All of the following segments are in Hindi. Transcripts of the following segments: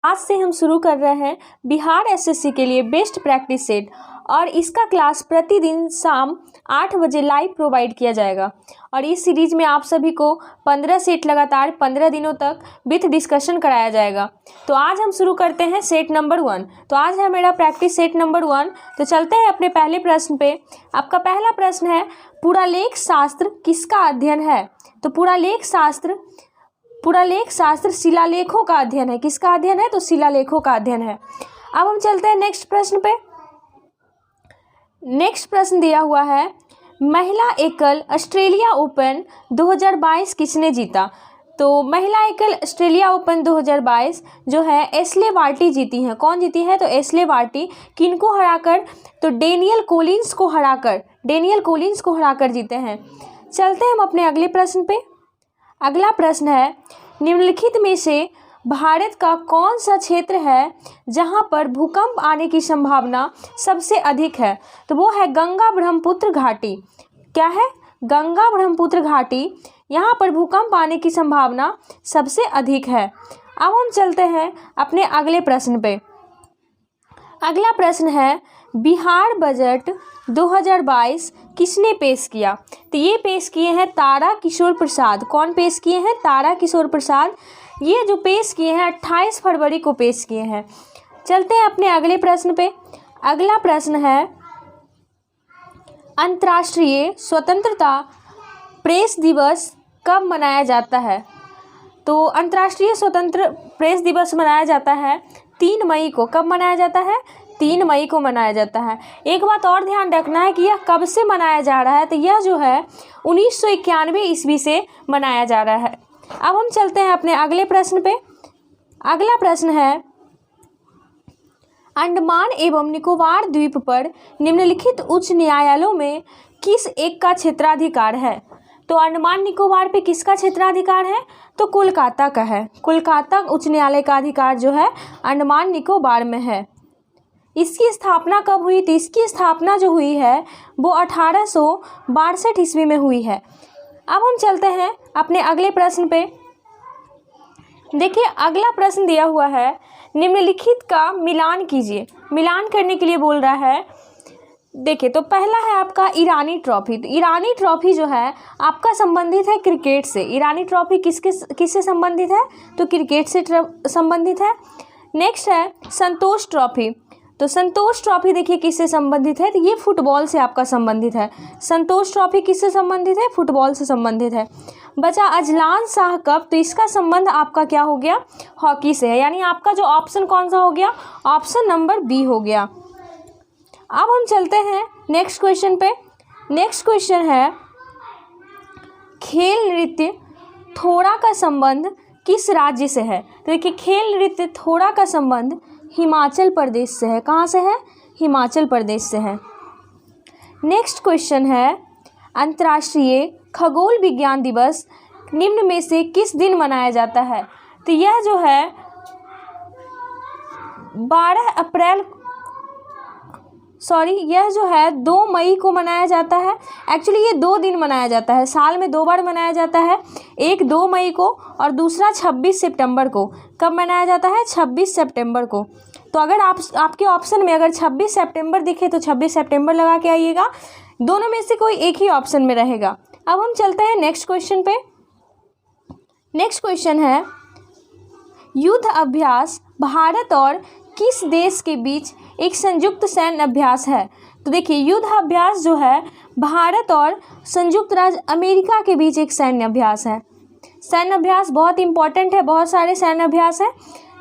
आज से हम शुरू कर रहे हैं बिहार एसएससी के लिए बेस्ट प्रैक्टिस सेट और इसका क्लास प्रतिदिन शाम 8 बजे लाइव प्रोवाइड किया जाएगा। और इस सीरीज में आप सभी को 15 सेट लगातार 15 दिनों तक विथ डिस्कशन कराया जाएगा। तो आज हम शुरू करते हैं सेट नंबर 1। तो आज है मेरा प्रैक्टिस सेट नंबर 1। तो चलते हैं अपने पहले प्रश्न पे। आपका पहला प्रश्न है, पुरालेख शास्त्र किसका अध्ययन है? तो पुरालेख शास्त्र शिलालेखों का अध्ययन है। किसका अध्ययन है? तो शिलालेखों का अध्ययन है। अब हम चलते हैं नेक्स्ट प्रश्न पे। नेक्स्ट प्रश्न दिया हुआ है, महिला एकल ऑस्ट्रेलिया ओपन 2022 किसने जीता? तो महिला एकल ऑस्ट्रेलिया ओपन 2022 जो है एशले बार्टी जीती हैं। कौन जीती है? तो एशले बार्टी। किनको हराकर? तो डेनियल कोलिंस को हराकर जीते हैं। चलते हैं हम अपने अगले प्रश्न पे। अगला प्रश्न है, निम्नलिखित में से भारत का कौन सा क्षेत्र है जहां पर भूकंप आने की संभावना सबसे अधिक है? तो वो है गंगा ब्रह्मपुत्र घाटी। क्या है? गंगा ब्रह्मपुत्र घाटी। यहाँ पर भूकंप आने की संभावना सबसे अधिक है। अब हम चलते हैं अपने अगले प्रश्न पे। अगला प्रश्न है, बिहार बजट 2022 किसने पेश किया? तो ये पेश किए हैं तारा किशोर प्रसाद। कौन पेश किए हैं? तारा किशोर प्रसाद। ये जो पेश किए हैं 28 फरवरी को पेश किए हैं। चलते हैं अपने अगले प्रश्न पे। अगला प्रश्न है, अंतर्राष्ट्रीय स्वतंत्रता प्रेस दिवस कब मनाया जाता है? तो अंतर्राष्ट्रीय स्वतंत्र प्रेस दिवस मनाया जाता है 3 मई को। कब मनाया जाता है? 3 मई को मनाया जाता है। एक बात और ध्यान रखना है कि यह कब से मनाया जा रहा है। तो यह जो है 1991 ईस्वी से मनाया जा रहा है। अब हम चलते हैं अपने अगले प्रश्न पे। अगला प्रश्न है, अंडमान एवं निकोबार द्वीप पर निम्नलिखित उच्च न्यायालयों में किस एक का क्षेत्राधिकार है? तो अंडमान निकोबार पे किसका क्षेत्राधिकार है? तो कोलकाता का है। कोलकाता उच्च न्यायालय का अधिकार जो है अंडमान निकोबार में है। इसकी स्थापना कब हुई? तो इसकी स्थापना जो हुई है वो 1862 ईस्वी में हुई है। अब हम चलते हैं अपने अगले प्रश्न पे। देखिए, अगला प्रश्न दिया हुआ है, निम्नलिखित का मिलान कीजिए। मिलान करने के लिए बोल रहा है। देखिए, तो पहला है आपका ईरानी ट्रॉफी। तो ईरानी ट्रॉफी जो है आपका संबंधित है क्रिकेट से। ईरानी ट्रॉफी किससे संबंधित है? तो क्रिकेट से संबंधित है। नेक्स्ट है संतोष ट्रॉफी। तो संतोष ट्रॉफी देखिए किससे संबंधित है? तो ये फुटबॉल से आपका संबंधित है। संतोष ट्रॉफी किससे संबंधित है? फुटबॉल से संबंधित है। बचा अजलान शाह कप। तो इसका संबंध आपका क्या हो गया? हॉकी से है। यानी आपका जो ऑप्शन कौन सा हो गया? ऑप्शन नंबर बी हो गया। अब हम चलते हैं नेक्स्ट क्वेश्चन पे। नेक्स्ट क्वेश्चन है, खेल नृत्य थोड़ा का संबंध किस राज्य से है? तो देखिए, खेल नृत्य थोड़ा का संबंध हिमाचल प्रदेश से है। कहाँ से है? हिमाचल प्रदेश से है। नेक्स्ट क्वेश्चन है, अंतर्राष्ट्रीय खगोल विज्ञान दिवस निम्न में से किस दिन मनाया जाता है? तो यह जो है 2 मई को मनाया जाता है। एक्चुअली ये 2 दिन मनाया जाता है, साल में 2 बार मनाया जाता है। एक 2 मई को और दूसरा 26 सितंबर को। कब मनाया जाता है? 26 सितंबर को। तो अगर आपके ऑप्शन में अगर 26 सितंबर दिखे तो 26 सितंबर लगा के आइएगा। दोनों में से कोई एक ही ऑप्शन में रहेगा। अब हम चलते हैं नेक्स्ट क्वेश्चन पे। नेक्स्ट क्वेश्चन है, युद्ध अभ्यास भारत और किस देश के बीच एक संयुक्त सैन्य अभ्यास है? तो देखिए, युद्ध अभ्यास जो है भारत और संयुक्त राज्य अमेरिका के बीच एक सैन्य अभ्यास है। सैन्य अभ्यास बहुत इंपॉर्टेंट है, बहुत सारे सैन्य अभ्यास हैं।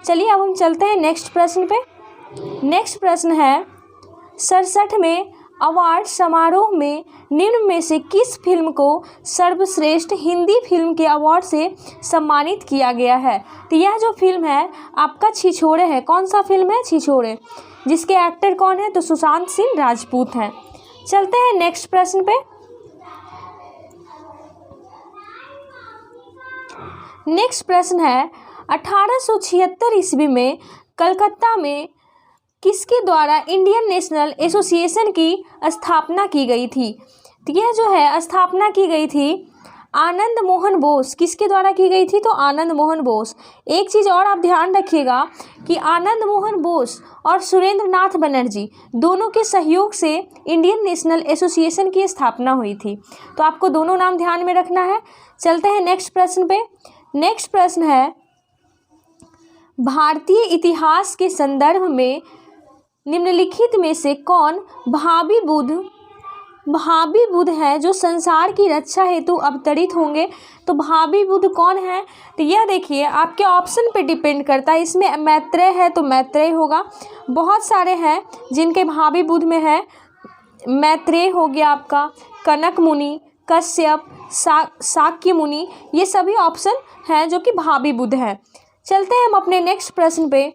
चलिए अब हम चलते हैं नेक्स्ट प्रश्न पे। नेक्स्ट प्रश्न है, 67वें अवार्ड समारोह में निम्न में से किस फिल्म को सर्वश्रेष्ठ हिंदी फिल्म के अवार्ड से सम्मानित किया गया है? तो यह जो फिल्म है आपका छिछोरे है। कौन सा फिल्म है? छिछोरे। जिसके एक्टर कौन है? तो सुशांत सिंह राजपूत हैं। चलते हैं नेक्स्ट प्रश्न पे। नेक्स्ट प्रश्न है, 1876 ईस्वी में कलकत्ता में किसके द्वारा इंडियन नेशनल एसोसिएशन की स्थापना की गई थी? तो यह जो है स्थापना की गई थी आनंद मोहन बोस किसके द्वारा की गई थी? तो आनंद मोहन बोस। एक चीज़ और आप ध्यान रखिएगा कि आनंद मोहन बोस और सुरेंद्र नाथ बनर्जी दोनों के सहयोग से इंडियन नेशनल एसोसिएशन की स्थापना हुई थी। तो आपको दोनों नाम ध्यान में रखना है। चलते हैं नेक्स्ट प्रश्न पे। नेक्स्ट प्रश्न है, भारतीय इतिहास के संदर्भ में निम्नलिखित में से कौन भावी बुद्ध हैं जो संसार की रक्षा हेतु अवतरित होंगे? तो भावी बुद्ध कौन है? तो यह देखिए आपके ऑप्शन पे डिपेंड करता है। इसमें मैत्रेय है तो मैत्रेय होगा। बहुत सारे हैं जिनके भावी बुद्ध में है। मैत्रेय हो गया आपका, कनक मुनि, कश्यप, शाक्य मुनि, ये सभी ऑप्शन हैं जो कि भावी बुद्ध हैं। चलते हैं हम अपने नेक्स्ट प्रश्न पे।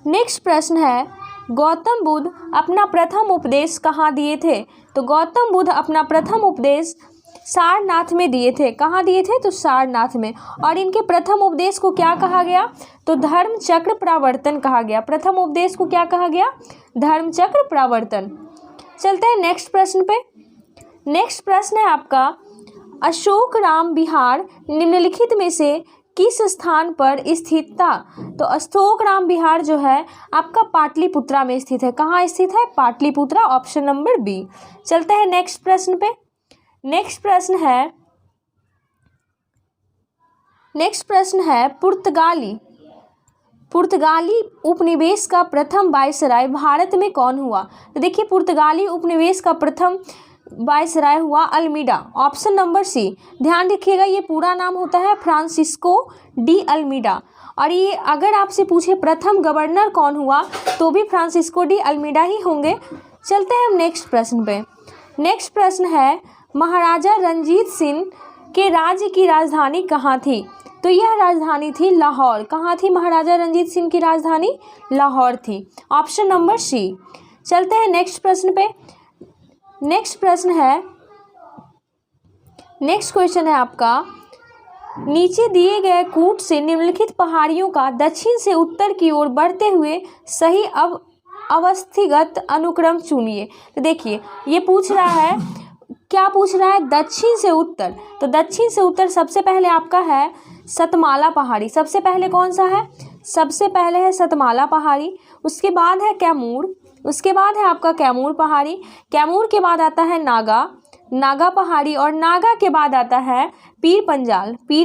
नेक्स्ट प्रश्न है, गौतम बुद्ध अपना प्रथम उपदेश कहाँ दिए थे? तो गौतम बुद्ध अपना प्रथम उपदेश सारनाथ में दिए थे। कहाँ दिए थे? तो सारनाथ में। और इनके प्रथम उपदेश को क्या कहा गया? तो धर्म चक्र प्रवर्तन कहा गया। प्रथम उपदेश को क्या कहा गया? धर्म चक्र प्रवर्तन। चलते हैं नेक्स्ट प्रश्न पे। नेक्स्ट प्रश्न है आपका, अशोक राम विहार निम्नलिखित में से किस स्थान पर स्थित था? तो अशोक राम विहार जो है आपका पाटलिपुत्रा में स्थित है। कहाँ स्थित है? Pataliputra, option number B. चलते हैं नेक्स्ट प्रश्न पे। नेक्स्ट प्रश्न है पुर्तगाली उपनिवेश का प्रथम वायसराय भारत में कौन हुआ? तो देखिए पुर्तगाली उपनिवेश का प्रथम वायसराय हुआ अल्मीडा, ऑप्शन नंबर सी। ध्यान रखिएगा ये पूरा नाम होता है फ्रांसिस्को डी अल्मीडा। और ये अगर आपसे पूछे प्रथम गवर्नर कौन हुआ तो भी फ्रांसिस्को डी अल्मीडा ही होंगे। चलते हैं हम नेक्स्ट प्रश्न पे। नेक्स्ट प्रश्न है, महाराजा रंजीत सिंह के राज्य की राजधानी कहाँ थी? तो यह राजधानी थी लाहौर। कहाँ थी महाराजा रंजीत सिंह की राजधानी? लाहौर थी, ऑप्शन नंबर सी। चलते हैं नेक्स्ट प्रश्न पे। नेक्स्ट क्वेश्चन है आपका, नीचे दिए गए कूट से निम्नलिखित पहाड़ियों का दक्षिण से उत्तर की ओर बढ़ते हुए सही अवस्थिगत अनुक्रम चुनिए। तो देखिए ये पूछ रहा है, क्या पूछ रहा है? दक्षिण से उत्तर। तो दक्षिण से उत्तर सबसे पहले आपका है सतमाला पहाड़ी। सबसे पहले कौन सा है? सबसे पहले है सतमाला पहाड़ी। उसके बाद है कैमूर। उसके बाद है आपका कैमूर पहाड़ी। कैमूर के बाद आता है नागा पहाड़ी। और नागा के बाद आता है पीर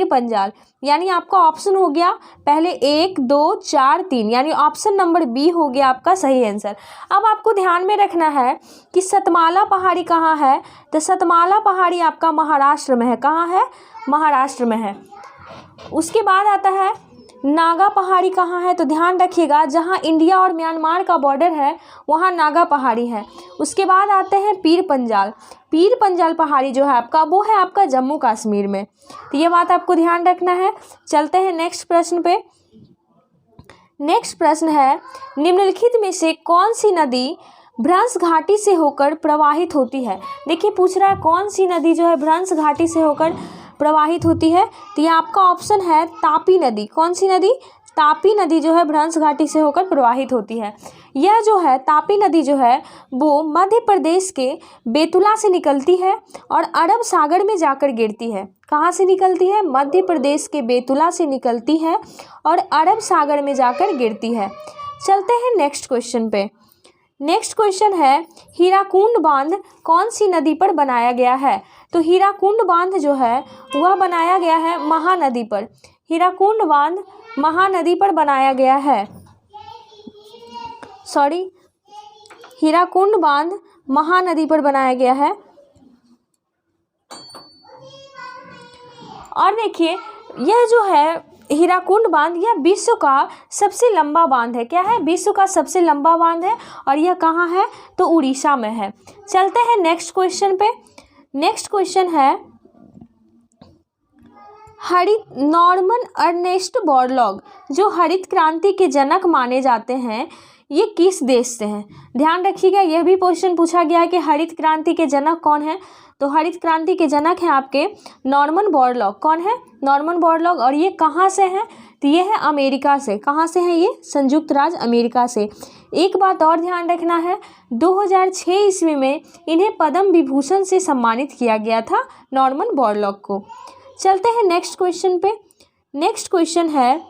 पंजाल। यानी आपका ऑप्शन हो गया पहले 1 2 4 3, यानी ऑप्शन नंबर बी हो गया आपका सही आंसर। अब आपको ध्यान में रखना है कि सतमाला पहाड़ी कहाँ है? तो सतमाला पहाड़ी आपका महाराष्ट्र में है। कहाँ है? महाराष्ट्र में है। उसके बाद आता है नागा पहाड़ी। कहाँ है? तो ध्यान रखिएगा जहाँ इंडिया और म्यांमार का बॉर्डर है वहाँ नागा पहाड़ी है। उसके बाद आते हैं पीर पंजाल पहाड़ी जो है आपका, वो है आपका जम्मू कश्मीर में। तो ये बात आपको ध्यान रखना है। चलते हैं नेक्स्ट प्रश्न पे। नेक्स्ट प्रश्न है, निम्नलिखित में से कौन सी नदी भ्रंश घाटी से होकर प्रवाहित होती है? देखिए पूछ रहा है कौन सी नदी जो है भ्रंश घाटी से होकर प्रवाहित होती है? तो ये आपका ऑप्शन है तापी नदी। कौन सी नदी? तापी नदी जो है भ्रंश घाटी से होकर प्रवाहित होती है। यह जो है तापी नदी जो है वो मध्य प्रदेश के बेतुला से निकलती है और अरब सागर में जाकर गिरती है। कहाँ से निकलती है? मध्य प्रदेश के बेतुला से निकलती है और अरब सागर में जाकर गिरती है। चलते हैं नेक्स्ट क्वेश्चन पे। नेक्स्ट क्वेश्चन है, हीराकुंड बांध कौन सी नदी पर बनाया गया है? तो हीराकुंड बांध जो है वह बनाया गया है महानदी पर। हीराकुंड बांध महानदी पर बनाया गया है। हीराकुंड बांध महानदी पर बनाया गया है। और देखिए यह जो है हीराकुंड बांध यह विश्व का सबसे लंबा बांध है। क्या है? विश्व का सबसे लंबा बांध है। और यह कहाँ है? तो उड़ीसा में है। चलते हैं नेक्स्ट क्वेश्चन पे। नेक्स्ट क्वेश्चन है, नॉर्मन अर्नेस्ट बोरलॉग जो हरित क्रांति के जनक माने जाते हैं ये किस देश से हैं? ध्यान रखिएगा यह भी क्वेश्चन पूछा गया है कि हरित क्रांति के जनक कौन है? तो हरित क्रांति के जनक हैं आपके नॉर्मन बोरलॉग। कौन है? Norman Borlaug. और ये कहाँ से हैं? तो ये है अमेरिका से। कहाँ से है ये? संयुक्त राज्य अमेरिका से। एक बात और ध्यान रखना है, 2006 ईस्वी में इन्हें पद्म विभूषण से सम्मानित किया गया था, नॉर्मन बोरलॉग को। चलते हैं नेक्स्ट क्वेश्चन पे। नेक्स्ट क्वेश्चन है,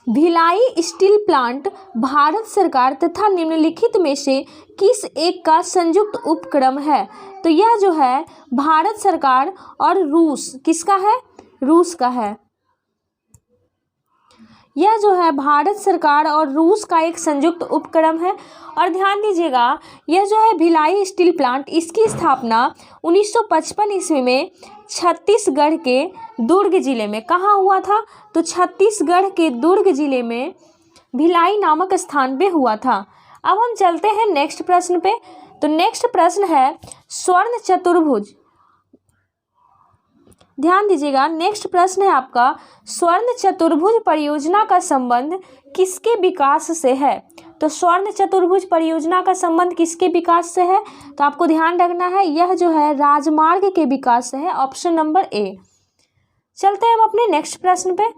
भिलाई स्टील प्लांट भारत सरकार तथा निम्नलिखित में से किस एक का संयुक्त उपक्रम है? तो यह जो है भारत सरकार और रूस, किसका है? रूस का है। यह जो है भारत सरकार और रूस का एक संयुक्त उपक्रम है। और ध्यान दीजिएगा, यह जो है भिलाई स्टील प्लांट, इसकी स्थापना 1955 ईस्वी में छत्तीसगढ़ के दुर्ग जिले में कहाँ हुआ था? तो छत्तीसगढ़ के दुर्ग जिले में भिलाई नामक स्थान पे हुआ था। अब हम चलते हैं नेक्स्ट प्रश्न पे। तो नेक्स्ट प्रश्न है स्वर्ण चतुर्भुज। ध्यान दीजिएगा, नेक्स्ट प्रश्न है आपका, स्वर्ण चतुर्भुज परियोजना का संबंध किसके विकास से है? तो स्वर्ण चतुर्भुज परियोजना का संबंध किसके विकास से है? तो आपको ध्यान रखना है, यह जो है राजमार्ग के विकास से है, ऑप्शन नंबर ए। चलते हैं हम अपने नेक्स्ट प्रश्न पे।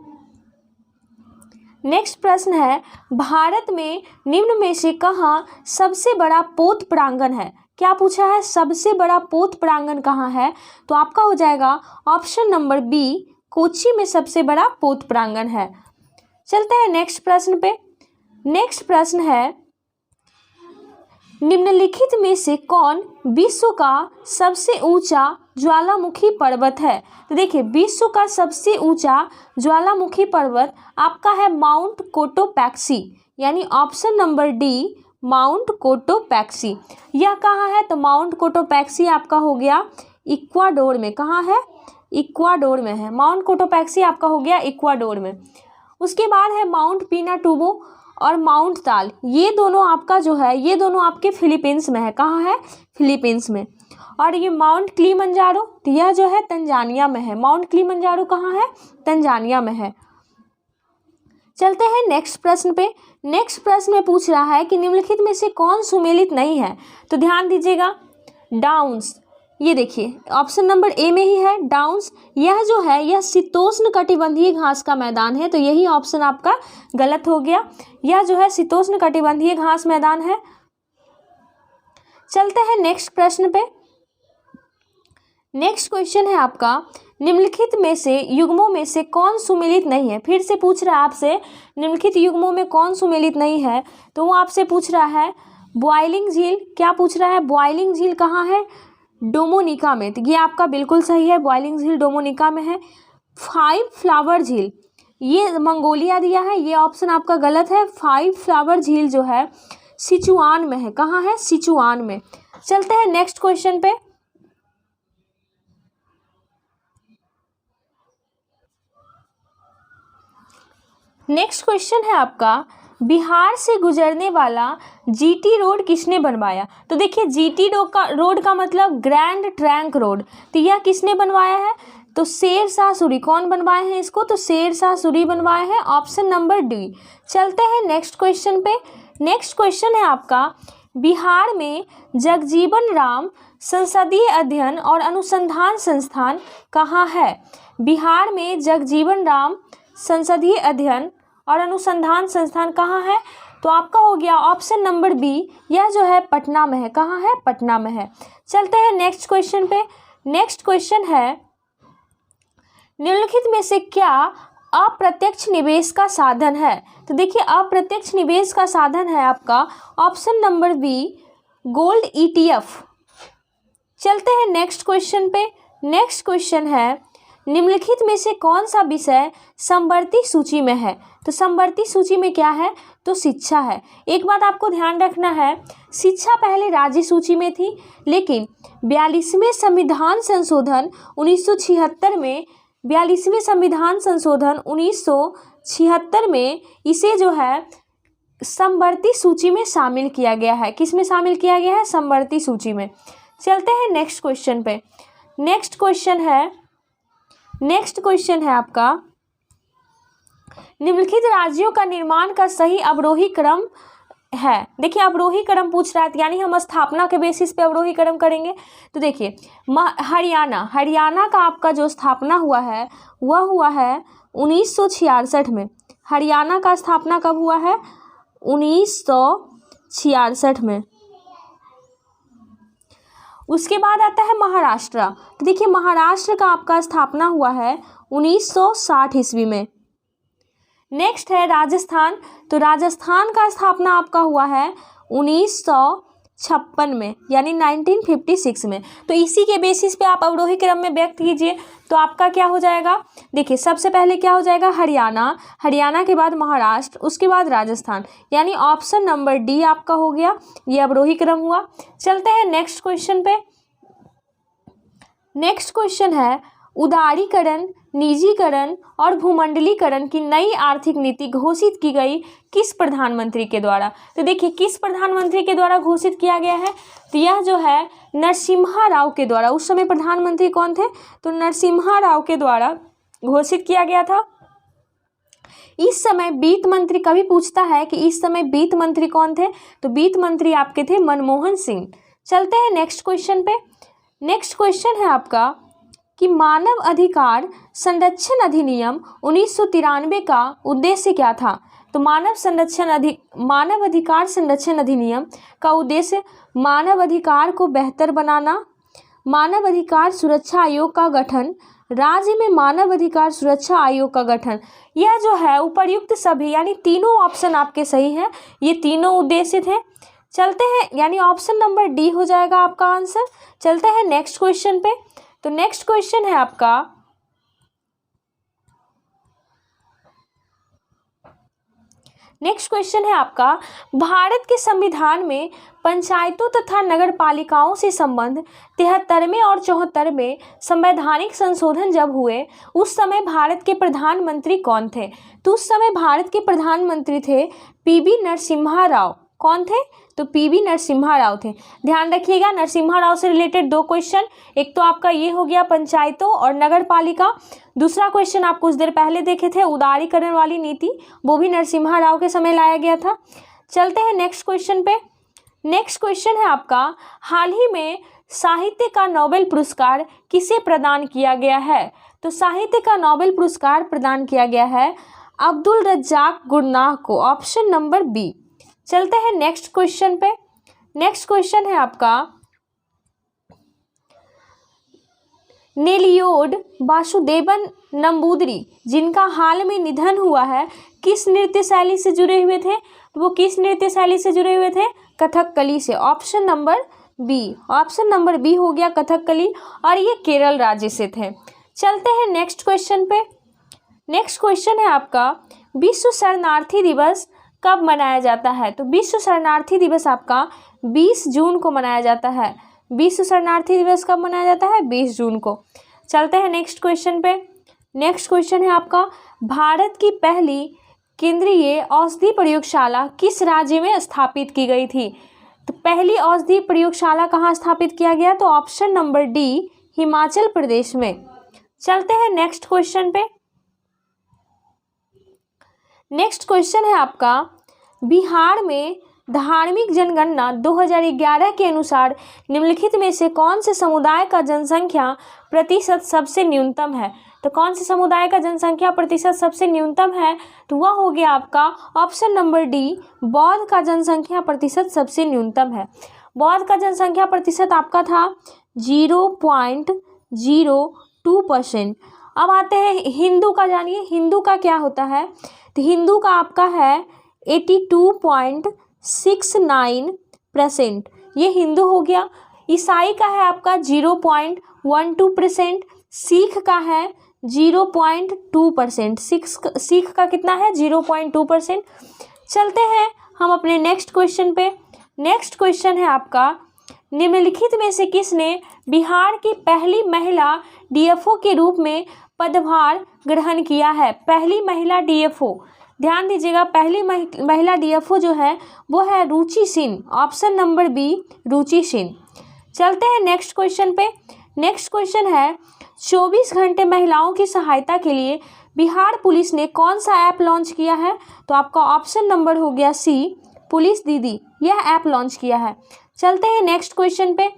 नेक्स्ट प्रश्न है, भारत में निम्न में से कहाँ सबसे बड़ा पोत प्रांगण है? क्या पूछा है? सबसे बड़ा पोत प्रांगण कहाँ है? तो आपका हो जाएगा ऑप्शन नंबर बी, कोच्चि में सबसे बड़ा पोत प्रांगण है। चलते हैं नेक्स्ट प्रश्न पे। नेक्स्ट प्रश्न है, निम्नलिखित में से कौन विश्व का सबसे ऊंचा ज्वालामुखी पर्वत है? तो देखिए, विश्व का सबसे ऊंचा ज्वालामुखी पर्वत आपका है माउंट कोटोपैक्सी, यानी option number D, mount Cotopaxi. यह कहाँ है? तो माउंट कोटोपैक्सी आपका हो गया इक्वाडोर में। कहाँ है? इक्वाडोर में है। माउंट कोटोपैक्सी आपका हो गया इक्वाडोर में। उसके बाद है माउंट पिनाटुबो और माउंट ताल, ये दोनों आपका जो है, ये दोनों आपके फिलीपींस में है। कहाँ है? फिलीपींस में। और ये माउंट किलिमंजारो, तो यह जो है तंजानिया में है। माउंट किलिमंजारो कहाँ है? तंजानिया में है। चलते हैं नेक्स्ट प्रश्न पे। नेक्स्ट प्रश्न में पूछ रहा है कि निम्नलिखित में से कौन सुमेलित नहीं है? तो ध्यान दीजिएगा, डाउन्स, ये देखिए ऑप्शन नंबर ए में ही है डाउन्स। यह जो है यह शीतोष्ण कटिबंधीय घास का मैदान है, तो यही ऑप्शन आपका गलत हो गया। यह जो है शीतोष्ण कटिबंधीय घास मैदान है। चलते हैं नेक्स्ट प्रश्न पे। नेक्स्ट क्वेश्चन है आपका, निम्नलिखित में से युग्मों में से कौन सुमेलित नहीं है? फिर से पूछ रहा है आपसे, निम्नलिखित युग्मों में कौन सुमेलित नहीं है? तो वो आपसे पूछ रहा है बॉइलिंग झील। क्या पूछ रहा है? बॉइलिंग झील कहाँ है? डोमोनिका में। तो ये आपका बिल्कुल सही है, बॉइलिंग झील डोमोनिका में है। 5 फ्लावर झील, ये मंगोलिया दिया है, ये ऑप्शन आपका गलत है। 5 फ्लावर झील जो है सिचुआन में है। कहाँ है? सिचुआन में। चलते हैं नेक्स्ट क्वेश्चन पे। नेक्स्ट क्वेश्चन है आपका, बिहार से गुजरने वाला जीटी रोड किसने बनवाया? तो देखिए, जीटी रोड का मतलब ग्रैंड ट्रंक रोड, तो यह किसने बनवाया है? तो शेर शाह सूरी। कौन बनवाए हैं इसको? तो शेर शाह सूरी बनवाए हैं, ऑप्शन नंबर डी। चलते हैं नेक्स्ट क्वेश्चन पे। नेक्स्ट क्वेश्चन है आपका, बिहार में जगजीवन राम संसदीय अध्ययन और अनुसंधान संस्थान कहाँ है? बिहार में जगजीवन राम संसदीय अध्ययन और अनुसंधान संस्थान कहाँ है? तो आपका हो गया ऑप्शन नंबर बी, यह जो है पटना में है। कहाँ है? पटना में है। चलते हैं नेक्स्ट क्वेश्चन पे। नेक्स्ट क्वेश्चन है, निम्नलिखित में से क्या अप्रत्यक्ष निवेश का साधन है? तो देखिए, अप्रत्यक्ष निवेश का साधन है आपका option number B, gold ETF। चलते हैं नेक्स्ट क्वेश्चन पे। नेक्स्ट क्वेश्चन है, निम्नलिखित में से कौन सा विषय समवर्ती सूची में है? तो समवर्ती सूची में क्या है? तो शिक्षा है। एक बात आपको ध्यान रखना है, शिक्षा पहले राज्य सूची में थी, लेकिन 42वें संविधान संशोधन 1976 में 42वें संविधान संशोधन 1976 में इसे जो है समवर्ती सूची में शामिल किया गया है। किस में शामिल किया गया है? समवर्ती सूची में। चलते हैं नेक्स्ट क्वेश्चन पे। नेक्स्ट क्वेश्चन है आपका, निम्नलिखित राज्यों का निर्माण का सही अवरोही क्रम है। देखिए, अवरोही क्रम पूछ रहा है, यानी हम स्थापना के बेसिस पे अवरोही क्रम करेंगे। तो देखिए, हरियाणा का आपका जो स्थापना हुआ है वह हुआ है 1966 में। हरियाणा का स्थापना कब हुआ है? 1966 में। उसके बाद आता है महाराष्ट्र। तो देखिए महाराष्ट्र का आपका स्थापना हुआ है 1960 ईस्वी में। नेक्स्ट है राजस्थान। तो राजस्थान का स्थापना आपका हुआ है 1956 में, यानी 1956 में। तो इसी के बेसिस पे आप अवरोही क्रम में व्यक्त कीजिए। तो आपका क्या हो जाएगा? देखिए सबसे पहले क्या हो जाएगा? हरियाणा, हरियाणा के बाद महाराष्ट्र, उसके बाद राजस्थान, यानी ऑप्शन नंबर डी आपका हो गया। ये अवरोही क्रम हुआ। चलते हैं नेक्स्ट क्वेश्चन पे। नेक्स्ट क्वेश्चन है उदारीकरण, निजीकरण और भूमंडलीकरण की नई आर्थिक नीति घोषित की गई किस प्रधानमंत्री के द्वारा? तो देखिए किस प्रधानमंत्री के द्वारा घोषित किया गया है? तो यह जो है नरसिम्हा राव के द्वारा। उस समय प्रधानमंत्री कौन थे? तो नरसिम्हा राव के द्वारा घोषित किया गया था। इस समय वित्त मंत्री, कभी पूछता है कि इस समय वित्त मंत्री कौन थे? तो वित्त मंत्री आपके थे मनमोहन सिंह। चलते हैं नेक्स्ट क्वेश्चन पे। नेक्स्ट क्वेश्चन है आपका कि मानव अधिकार संरक्षण अधिनियम 1993 का उद्देश्य क्या था? तो मानव अधिकार संरक्षण अधिनियम का उद्देश्य मानव अधिकार को बेहतर बनाना, मानव अधिकार सुरक्षा आयोग का गठन, राज्य में मानव अधिकार सुरक्षा आयोग का गठन। यह जो है उपर्युक्त सभी, यानी तीनों ऑप्शन आपके सही हैं। ये तीनों उद्देश्य थे। चलते हैं, यानी ऑप्शन नंबर डी हो जाएगा आपका आंसर। चलते हैं नेक्स्ट क्वेश्चन पे। तो नेक्स्ट क्वेश्चन है आपका भारत के संविधान में पंचायतों तथा नगर पालिकाओं से संबंध 73वें और 74वें संवैधानिक संशोधन जब हुए, उस समय भारत के प्रधानमंत्री कौन थे? तो उस समय भारत के प्रधानमंत्री थे पीवी नरसिम्हा राव। कौन थे? तो पीवी नरसिम्हा राव थे। ध्यान रखिएगा नरसिम्हा राव से रिलेटेड दो क्वेश्चन, एक तो आपका ये हो गया पंचायतों और नगर पालिका, दूसरा क्वेश्चन आप कुछ देर पहले देखे थे उदारीकरण वाली नीति, वो भी नरसिम्हा राव के समय लाया गया था। चलते हैं नेक्स्ट क्वेश्चन पे। नेक्स्ट क्वेश्चन है आपका हाल ही में साहित्य का नोबेल पुरस्कार किसे प्रदान किया गया है? तो साहित्य का नोबेल पुरस्कार प्रदान किया गया है अब्दुल रज्जाक गुरनाह को, ऑप्शन नंबर बी। चलते हैं नेक्स्ट क्वेश्चन पे। नेक्स्ट क्वेश्चन है आपका नेलियोड वासुदेवन नंबूदरी, जिनका हाल में निधन हुआ है, किस नृत्य शैली से जुड़े हुए थे? तो वो किस नृत्य शैली से जुड़े हुए थे? कथकली से, option number B. Option number B हो गया कथकली, और ये केरल राज्य से थे। चलते हैं नेक्स्ट क्वेश्चन पे। नेक्स्ट क्वेश्चन है आपका विश्व शरणार्थी दिवस कब मनाया जाता है? तो विश्व शरणार्थी दिवस आपका 20 जून को मनाया जाता है। विश्व शरणार्थी दिवस कब मनाया जाता है? 20 जून को। चलते हैं नेक्स्ट क्वेश्चन पे। नेक्स्ट क्वेश्चन है आपका भारत की पहली केंद्रीय औषधि प्रयोगशाला किस राज्य में स्थापित की गई थी? तो पहली औषधि प्रयोगशाला कहाँ स्थापित किया गया? तो option number D Himachal Pradesh में। चलते हैं नेक्स्ट क्वेश्चन पे। नेक्स्ट क्वेश्चन है आपका बिहार में धार्मिक जनगणना 2011 के अनुसार निम्नलिखित में से कौन से समुदाय का जनसंख्या प्रतिशत सबसे न्यूनतम है? तो कौन से समुदाय का जनसंख्या प्रतिशत सबसे न्यूनतम है? तो वह हो गया आपका ऑप्शन नंबर डी, बौद्ध का जनसंख्या प्रतिशत सबसे न्यूनतम है। बौद्ध का जनसंख्या प्रतिशत आपका था 0.02%। अब आते हैं हिंदू का, जानिए हिंदू का क्या होता है? तो हिंदू का आपका है 82.69%, ये हिंदू हो गया। ईसाई का है आपका 0.12%, सिख का है 0.2%। सिख का कितना है? 0.2%। चलते हैं हम अपने नेक्स्ट क्वेश्चन पे। नेक्स्ट क्वेश्चन है आपका निम्नलिखित में से किसने बिहार की पहली महिला डीएफओ के रूप में पदभार ग्रहण किया है? पहली महिला डीएफओ, ध्यान दीजिएगा, पहली महिला डीएफओ जो है वो है रुचि सिंह, ऑप्शन नंबर बी रुचि सिंह। चलते हैं नेक्स्ट क्वेश्चन पे। नेक्स्ट क्वेश्चन है 24 घंटे महिलाओं की सहायता के लिए बिहार पुलिस ने कौन सा ऐप लॉन्च किया है? तो आपका ऑप्शन नंबर हो गया सी पुलिस दीदी, यह ऐप लॉन्च किया है। चलते हैं नेक्स्ट क्वेश्चन पे।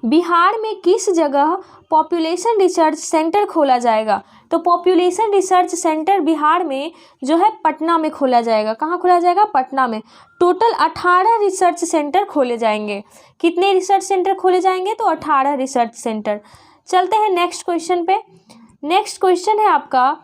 बिहार में किस जगह पॉपुलेशन रिसर्च सेंटर खोला जाएगा। तो पॉपुलेशन रिसर्च सेंटर बिहार में जो है पटना में खोला जाएगा। कहाँ खोला जाएगा? पटना में। टोटल 18 रिसर्च सेंटर खोले जाएंगे। कितने रिसर्च सेंटर खोले जाएंगे? तो 18 रिसर्च सेंटर। चलते हैं नेक्स्ट क्वेश्चन पे। नेक्स्ट क्वेश्चन है आपका,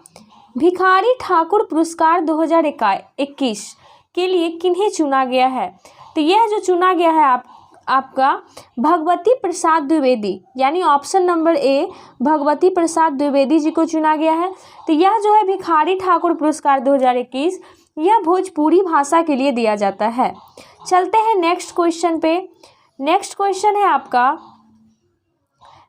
भिखारी ठाकुर पुरस्कार 2021 के लिए किन्हें चुना गया है? तो यह जो चुना गया है आपका भगवती प्रसाद द्विवेदी, यानी option number A Bhagwati Prasad Dwivedi ji को चुना गया है। तो यह जो है भिखारी ठाकुर पुरस्कार 2021 यह भोजपुरी भाषा के लिए दिया जाता है। चलते हैं नेक्स्ट क्वेश्चन पे। नेक्स्ट क्वेश्चन है आपका,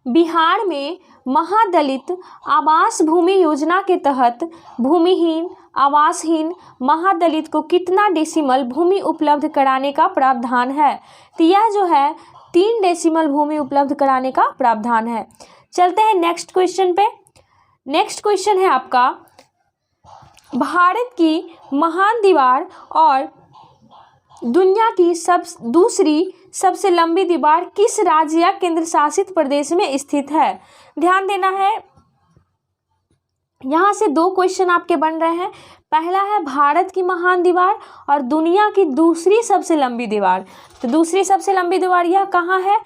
बिहार में महादलित आवास भूमि योजना के तहत भूमिहीन आवासहीन महादलित को कितना डेसिमल भूमि उपलब्ध कराने का प्रावधान है? तो यह जो है 3 डेसिमल भूमि उपलब्ध कराने का प्रावधान है। चलते हैं नेक्स्ट क्वेश्चन पे। नेक्स्ट क्वेश्चन है आपका, भारत की महान दीवार और दुनिया की दूसरी सबसे लंबी दीवार किस राज्य या केंद्र शासित प्रदेश में स्थित है? ध्यान देना है, यहाँ से 2 क्वेश्चन आपके बन रहे हैं। पहला है भारत की महान दीवार और दुनिया की दूसरी सबसे लंबी दीवार। तो दूसरी सबसे लंबी दीवार यह कहाँ है?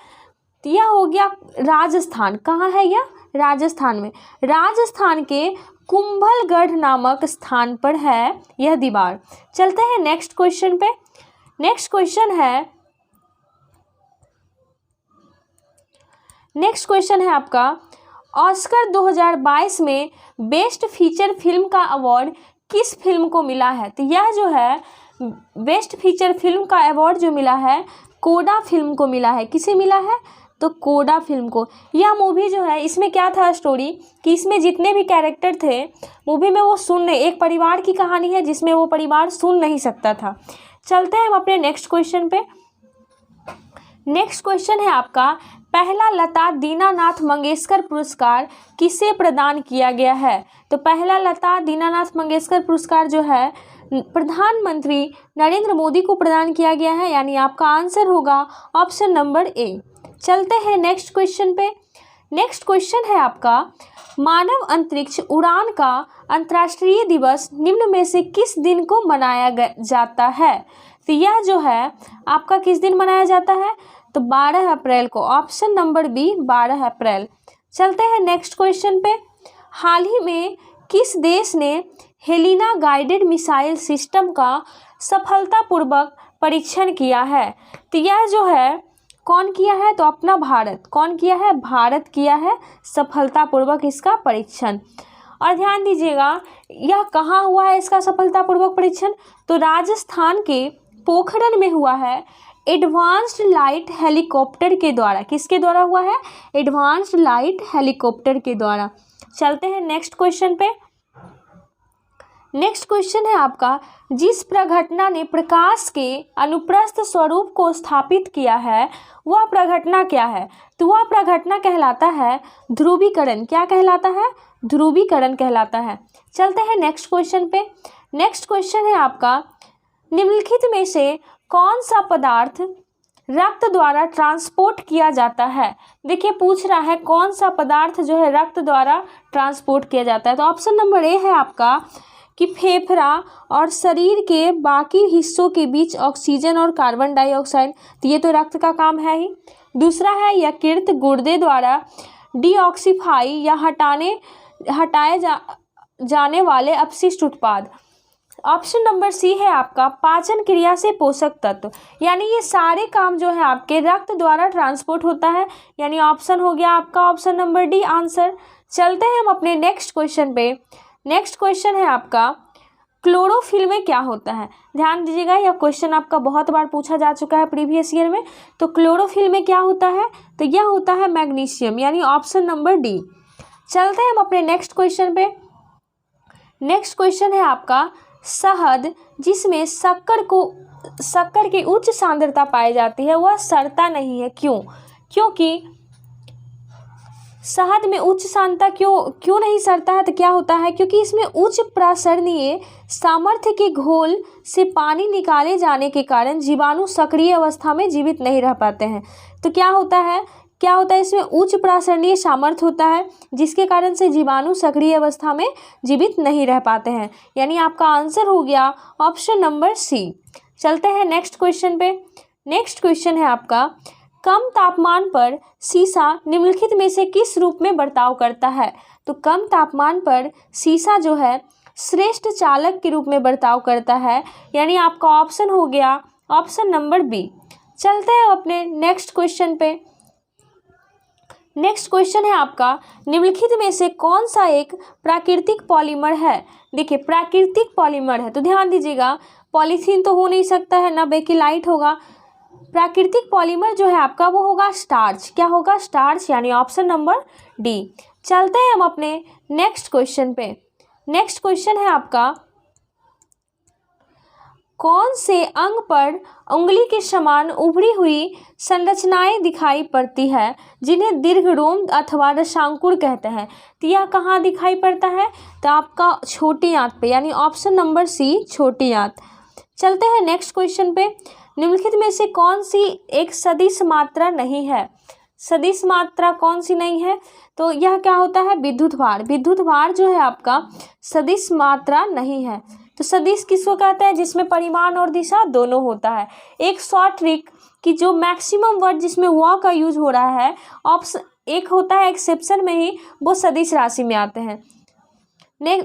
तो यह हो गया राजस्थान। कहाँ है यह? राजस्थान में। राजस्थान के कुंभलगढ़ नामक स्थान पर है यह दीवार। चलते हैं नेक्स्ट क्वेश्चन पे। नेक्स्ट क्वेश्चन है आपका, ऑस्कर 2022 में बेस्ट फीचर फिल्म का अवार्ड किस फिल्म को मिला है? तो यह जो है बेस्ट फीचर फिल्म का अवार्ड जो मिला है कोडा फिल्म को मिला है। किसे मिला है? तो कोडा फिल्म को। यह मूवी जो है इसमें क्या था स्टोरी कि इसमें जितने भी कैरेक्टर थे मूवी में वो एक परिवार की कहानी है जिसमें वो परिवार सुन नहीं सकता था। चलते हैं हम अपने नेक्स्ट क्वेश्चन पे। नेक्स्ट क्वेश्चन है आपका, पहला लता दीनानाथ मंगेशकर पुरस्कार किसे प्रदान किया गया है? तो पहला लता दीनानाथ मंगेशकर पुरस्कार जो है प्रधानमंत्री नरेंद्र मोदी को प्रदान किया गया है, यानी आपका आंसर होगा ऑप्शन नंबर ए। चलते हैं नेक्स्ट क्वेश्चन पे। नेक्स्ट क्वेश्चन है आपका, मानव अंतरिक्ष उड़ान का अंतर्राष्ट्रीय दिवस निम्न में से किस दिन को मनाया जाता है? तो यह जो है आपका किस दिन मनाया जाता है? तो 12 अप्रैल को। ऑप्शन नंबर बी 12 अप्रैल। चलते हैं नेक्स्ट क्वेश्चन पे। हाल ही में किस देश ने हेलिना गाइडेड मिसाइल सिस्टम का सफलतापूर्वक परीक्षण किया है? तो यह जो है कौन किया है? तो अपना भारत। कौन किया है? भारत किया है सफलतापूर्वक इसका परीक्षण। और ध्यान दीजिएगा यह कहाँ हुआ है इसका सफलतापूर्वक परीक्षण? तो राजस्थान के पोखरण में हुआ है एडवांस्ड लाइट हेलीकॉप्टर के द्वारा। किसके द्वारा हुआ है? एडवांस्ड लाइट हेलीकॉप्टर के द्वारा। चलते हैं नेक्स्ट क्वेश्चन पे। नेक्स्ट क्वेश्चन है आपका, जिस प्रघटना ने प्रकाश के अनुप्रस्थ स्वरूप को स्थापित किया है वह प्रघटना क्या है? तो वह प्रघटना कहलाता है ध्रुवीकरण। क्या कहलाता है? ध्रुवीकरण कहलाता है। चलते हैं नेक्स्ट क्वेश्चन पे। नेक्स्ट क्वेश्चन है आपका, निम्नलिखित में से कौन सा पदार्थ रक्त द्वारा ट्रांसपोर्ट किया जाता है? देखिए पूछ रहा है कौन सा पदार्थ जो है रक्त द्वारा ट्रांसपोर्ट किया जाता है। तो ऑप्शन नंबर ए है आपका कि फेफड़ा और शरीर के बाकी हिस्सों के बीच ऑक्सीजन और कार्बन डाइऑक्साइड। तो ये तो रक्त का काम है ही। दूसरा है यकृत, गुर्दे द्वारा डीऑक्सीफाई या हटाए जाने वाले अपशिष्ट उत्पाद। ऑप्शन नंबर सी है आपका पाचन क्रिया से पोषक तत्व। यानी ये सारे काम जो है आपके रक्त द्वारा ट्रांसपोर्ट होता है, यानी ऑप्शन हो गया आपका ऑप्शन नंबर डी आंसर। चलते हैं हम अपने नेक्स्ट क्वेश्चन पे। नेक्स्ट क्वेश्चन है आपका, क्लोरोफिल में क्या होता है? ध्यान दीजिएगा यह क्वेश्चन आपका बहुत बार पूछा जा चुका है प्रीवियस ईयर में। तो क्लोरोफिल में क्या होता है? तो यह होता है मैग्नीशियम, यानी ऑप्शन नंबर डी। चलते हैं हम अपने नेक्स्ट क्वेश्चन पे। नेक्स्ट क्वेश्चन है आपका, शहद जिसमें शक्कर की उच्च सांद्रता पाई जाती है वह सड़ता नहीं है, क्यों? क्योंकि शहद में उच्च सांद्रता क्यों नहीं सड़ता है? तो क्या होता है? क्योंकि इसमें उच्च प्रासरणीय सामर्थ्य के घोल से पानी निकाले जाने के कारण जीवाणु सक्रिय अवस्था में जीवित नहीं रह पाते हैं। तो क्या होता है क्या होता है इसमें? उच्च प्रासरणीय सामर्थ्य होता है, जिसके कारण से जीवाणु सक्रिय अवस्था में जीवित नहीं रह पाते हैं। यानी आपका आंसर हो गया ऑप्शन नंबर सी। चलते हैं नेक्स्ट क्वेश्चन पे। नेक्स्ट क्वेश्चन है आपका, कम तापमान पर सीसा निम्नलिखित में से किस रूप में बर्ताव करता है? तो कम तापमान पर सीसा जो है श्रेष्ठ चालक के रूप में बर्ताव करता है, यानी आपका ऑप्शन हो गया ऑप्शन नंबर बी। चलते हैं अपने नेक्स्ट क्वेश्चन पे। नेक्स्ट क्वेश्चन है आपका, निम्नलिखित में से कौन सा एक प्राकृतिक पॉलीमर है? देखिए प्राकृतिक पॉलीमर है तो ध्यान दीजिएगा, पॉलीथीन तो हो नहीं सकता है, ना बेकिलाइट होगा। प्राकृतिक पॉलीमर जो है आपका वो होगा स्टार्च। क्या होगा? स्टार्च, यानी ऑप्शन नंबर डी। चलते हैं हम अपने नेक्स्ट क्वेश्चन पे। नेक्स्ट क्वेश्चन है आपका, कौन से अंग पर उंगली के समान उभरी हुई संरचनाएं दिखाई पड़ती है जिन्हें दीर्घ रोम अथवा रसांकुर कहते हैं? तो यह कहाँ दिखाई पड़ता है? तो आपका छोटी आंत पे, यानी ऑप्शन नंबर सी छोटी आंत। चलते हैं नेक्स्ट क्वेश्चन पे। निम्नलिखित में से कौन सी एक सदिश मात्रा नहीं है? सदिश मात्रा कौन सी नहीं है? तो यह क्या होता है? विद्युत भार। विद्युत भार जो है आपका सदिश मात्रा नहीं है। तो सदिश किसको कहते हैं? जिसमें परिमाण और दिशा दोनों होता है। एक शॉर्ट ट्रिक कि जो मैक्सिमम वर्ड जिसमें व का यूज हो रहा है, ऑप्शन एक होता है एक्सेप्शन में ही, वो सदिश राशि में आते हैं।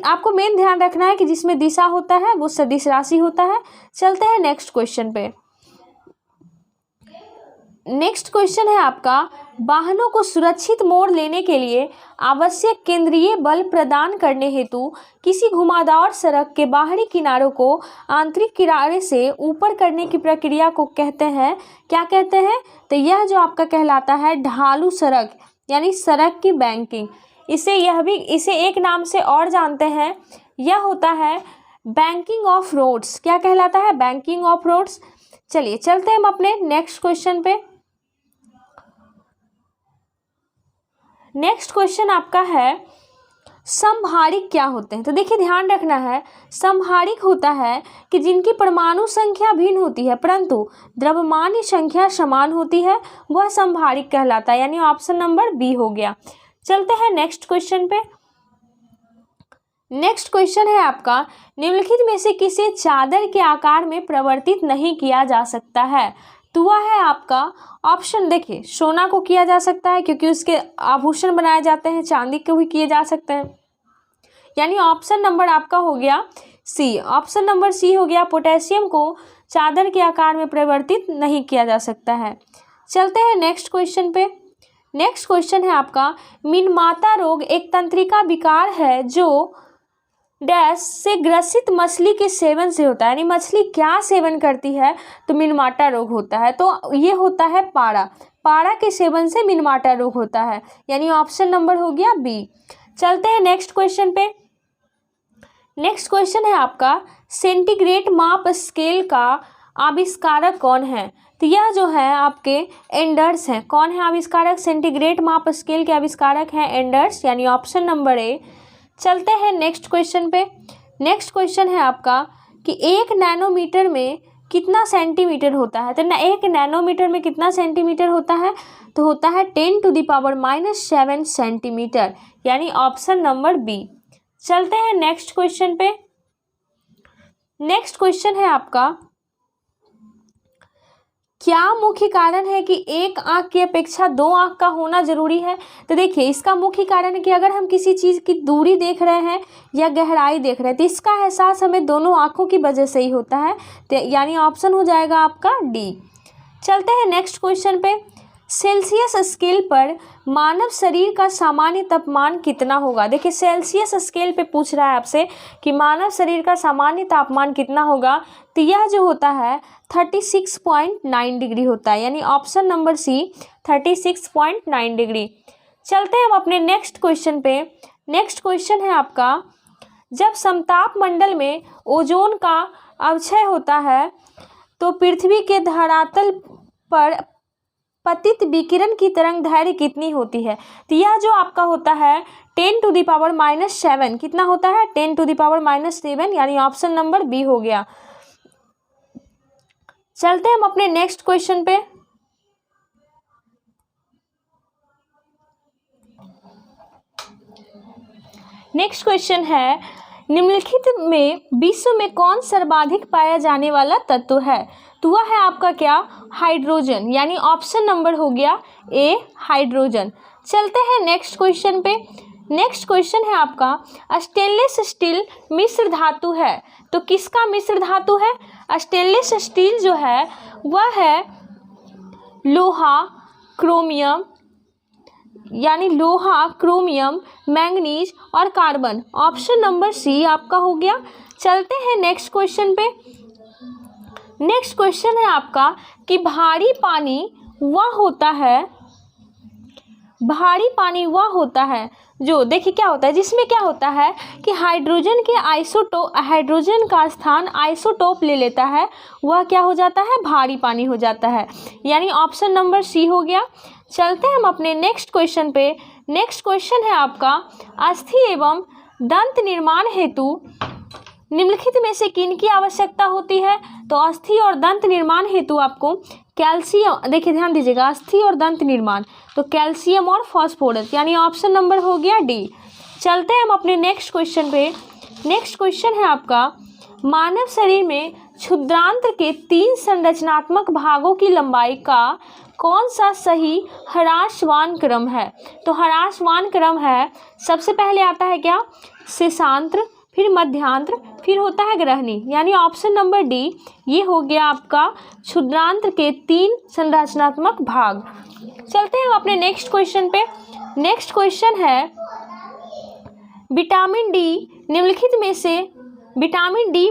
आपको मेन ध्यान रखना है कि जिसमें दिशा होता है वो सदिश राशि होता है। चलते हैं नेक्स्ट क्वेश्चन पे। नेक्स्ट क्वेश्चन है आपका, वाहनों को सुरक्षित मोड़ लेने के लिए आवश्यक केंद्रीय बल प्रदान करने हेतु किसी घुमावदार सड़क के बाहरी किनारों को आंतरिक किनारे से ऊपर करने की प्रक्रिया को कहते हैं, क्या कहते हैं? तो यह जो आपका कहलाता है ढालू सड़क, यानी सड़क की बैंकिंग। इसे एक नाम से और जानते हैं, यह होता है बैंकिंग ऑफ रोड्स। क्या कहलाता है? Banking of roads. चलिए चलते हैं हम अपने नेक्स्ट क्वेश्चन पे। नेक्स्ट क्वेश्चन आपका है, समहारिक क्या होते हैं? तो देखिए ध्यान रखना है, समहारिक होता है कि जिनकी परमाणु संख्या भिन्न होती है परंतु द्रव्यमान संख्या समान होती है, वह समहारिक कहलाता है, यानी ऑप्शन नंबर बी हो गया। चलते हैं नेक्स्ट क्वेश्चन पे। नेक्स्ट क्वेश्चन है आपका, निम्नलिखित में से किसे चादर के आकार में परिवर्तित नहीं किया जा सकता है? तो वह है आपका ऑप्शन, देखिए सोना को किया जा सकता है क्योंकि उसके आभूषण बनाए जाते हैं, चांदी के भी किए जा सकते हैं, यानी ऑप्शन नंबर आपका हो गया सी। ऑप्शन नंबर सी हो गया, पोटेशियम को चादर के आकार में परिवर्तित नहीं किया जा सकता है। चलते हैं नेक्स्ट क्वेश्चन पे। नेक्स्ट क्वेश्चन है आपका, मिनमाता रोग एक तंत्रिका विकार है जो डैश से ग्रसित मछली के सेवन से होता है, यानी मछली क्या सेवन करती है? तो मिनमाटा रोग होता है। तो ये होता है पारा। पारा के सेवन से मिनमाटा रोग होता है, यानी ऑप्शन नंबर हो गया बी। चलते हैं नेक्स्ट क्वेश्चन पे। नेक्स्ट क्वेश्चन है आपका, सेंटीग्रेड माप स्केल का आविष्कारक कौन है? तो यह जो है आपके एंडर्स हैं। कौन है आविष्कारक? सेंटीग्रेड माप स्केल के आविष्कारक हैं एंडर्स, यानी ऑप्शन नंबर ए। चलते हैं नेक्स्ट क्वेश्चन पे। नेक्स्ट क्वेश्चन है आपका कि 1 नैनोमीटर में कितना सेंटीमीटर होता है? तो 1 नैनोमीटर में कितना सेंटीमीटर होता है? तो होता है 10⁻⁻7 सेंटीमीटर, यानी ऑप्शन नंबर बी। चलते हैं नेक्स्ट क्वेश्चन पे। नेक्स्ट क्वेश्चन है आपका, क्या मुख्य कारण है कि एक आंख की अपेक्षा 2 आंख का होना जरूरी है? तो देखिए इसका मुख्य कारण है कि अगर हम किसी चीज़ की दूरी देख रहे हैं या गहराई देख रहे हैं तो इसका एहसास हमें दोनों आंखों की वजह से ही होता है, तो यानी ऑप्शन हो जाएगा आपका डी। चलते हैं नेक्स्ट क्वेश्चन पे। सेल्सियस स्केल पर मानव शरीर का सामान्य तापमान कितना होगा? देखिए सेल्सियस स्केल पे पूछ रहा है आपसे कि मानव शरीर का सामान्य तापमान कितना होगा, तो यह जो होता है 36.9 डिग्री होता है, यानी ऑप्शन नंबर सी 36.9 डिग्री। चलते हैं हम अपने नेक्स्ट क्वेश्चन पे। नेक्स्ट क्वेश्चन है आपका, जब समताप मंडल में ओजोन का अवक्षय होता है तो पृथ्वी के धरातल पर पतित विकिरण की तरंग दैर्घ्य कितनी होती है? तो यह जो आपका होता है 10⁻⁻7 कितना होता है? 10⁻⁻7, यानी ऑप्शन नंबर बी हो गया। चलते हैं हम अपने नेक्स्ट क्वेश्चन पे। नेक्स्ट क्वेश्चन है, निम्नलिखित में विश्व में कौन सर्वाधिक पाया जाने वाला तत्व है? तो वह है आपका क्या? हाइड्रोजन, यानी ऑप्शन नंबर हो गया ए, हाइड्रोजन। चलते हैं नेक्स्ट क्वेश्चन पे। नेक्स्ट क्वेश्चन है आपका, स्टेनलेस स्टील मिश्र धातु है, तो किसका मिश्र धातु है? स्टेनलेस स्टील जो है वह है लोहा, क्रोमियम, यानी लोहा, क्रोमियम, मैंगनीज और कार्बन। ऑप्शन नंबर सी आपका हो गया। चलते हैं नेक्स्ट क्वेश्चन पे। नेक्स्ट क्वेश्चन है आपका कि भारी पानी वह होता है, भारी पानी वह होता है जो, देखिए क्या होता है, जिसमें क्या होता है कि हाइड्रोजन के हाइड्रोजन का स्थान आइसोटोप ले लेता है, वह क्या हो जाता है? भारी पानी हो जाता है, यानी ऑप्शन नंबर सी हो गया। चलते हैं हम अपने नेक्स्ट क्वेश्चन पे। नेक्स्ट क्वेश्चन है आपका, अस्थि एवं दंत निर्माण हेतु निम्नलिखित में से किन की आवश्यकता होती है? तो अस्थि और दंत निर्माण हेतु आपको कैल्शियम, देखिए ध्यान दीजिएगा, अस्थि और दंत निर्माण, तो कैल्शियम और फास्फोरस, यानी ऑप्शन नंबर हो गया डी। चलते हैं हम अपने नेक्स्ट क्वेश्चन पे। नेक्स्ट क्वेश्चन है आपका, मानव शरीर में क्षुद्रांत्र के 3 संरचनात्मक भागों की लंबाई का कौन सा सही ह्रासवान क्रम है? तो ह्रासवान क्रम है, सबसे पहले आता है क्या? शेषांत्र, फिर मध्यांत्र, फिर होता है ग्रहणी, यानी ऑप्शन नंबर डी ये हो गया आपका क्षुद्रांत्र के 3 संरचनात्मक भाग। चलते हैं अपने नेक्स्ट क्वेश्चन पे। नेक्स्ट क्वेश्चन है, विटामिन डी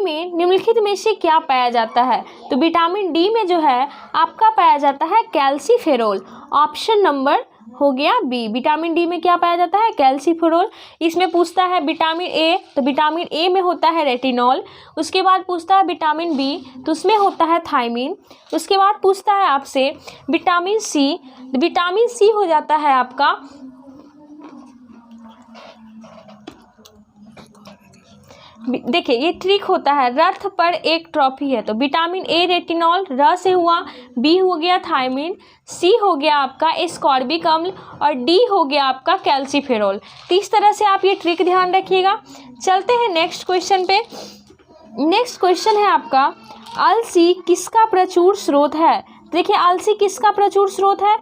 में निम्नलिखित में से क्या पाया जाता है? तो विटामिन डी में जो है आपका पाया जाता है कैल्सीफेरोल। ऑप्शन नंबर हो गया बी। विटामिन डी में क्या पाया जाता है? कैल्सीफेरोल। इसमें पूछता है विटामिन ए, तो विटामिन ए में होता है रेटिनॉल। उसके बाद पूछता है विटामिन बी, तो उसमें होता है थायमीन। उसके बाद पूछता है आपसे विटामिन सी, विटामिन सी हो जाता है आपका, देखिए ये ट्रिक होता है, रथ पर एक ट्रॉफी है, तो विटामिन ए रेटिनॉल, र से हुआ, बी हो गया थायमीन, सी हो गया आपका एस्कॉर्बिक अम्ल और डी हो गया आपका कैल्सीफेरोल। तो इस तरह से आप ये ट्रिक ध्यान रखिएगा। चलते हैं नेक्स्ट क्वेश्चन पे। नेक्स्ट क्वेश्चन है आपका, अलसी किसका प्रचुर स्रोत है? देखिए अलसी किसका प्रचुर स्रोत है?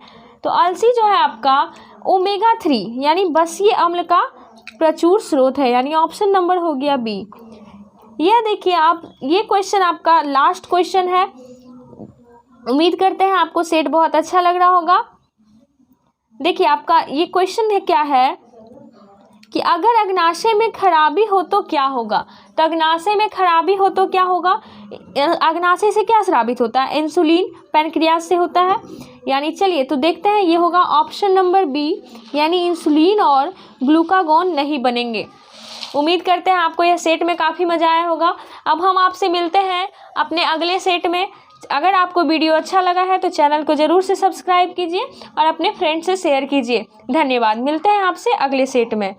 तो अलसी जो है आपका ओमेगा 3 यानी बसीय अम्ल का प्रचुर स्रोत है, यानी ऑप्शन नंबर हो गया बी। यह देखिए आप, ये क्वेश्चन आपका लास्ट क्वेश्चन है। उम्मीद करते हैं आपको सेट बहुत अच्छा लग रहा होगा। देखिए आपका ये क्वेश्चन है क्या है कि अगर अग्नाशय में खराबी हो तो क्या होगा? तो अग्नाशय में खराबी हो तो क्या होगा? अग्नाशय से क्या स्रावित होता है? इंसुलिन पैनक्रियाज से होता है, यानी चलिए तो देखते हैं, ये होगा ऑप्शन नंबर बी, यानी इंसुलिन और ग्लूकागॉन नहीं बनेंगे। उम्मीद करते हैं आपको यह सेट में काफ़ी मज़ा आया होगा। अब हम आपसे मिलते हैं अपने अगले सेट में। अगर आपको वीडियो अच्छा लगा है तो चैनल को ज़रूर से सब्सक्राइब कीजिए और अपने फ्रेंड से शेयर कीजिए। धन्यवाद। मिलते हैं आपसे अगले सेट में।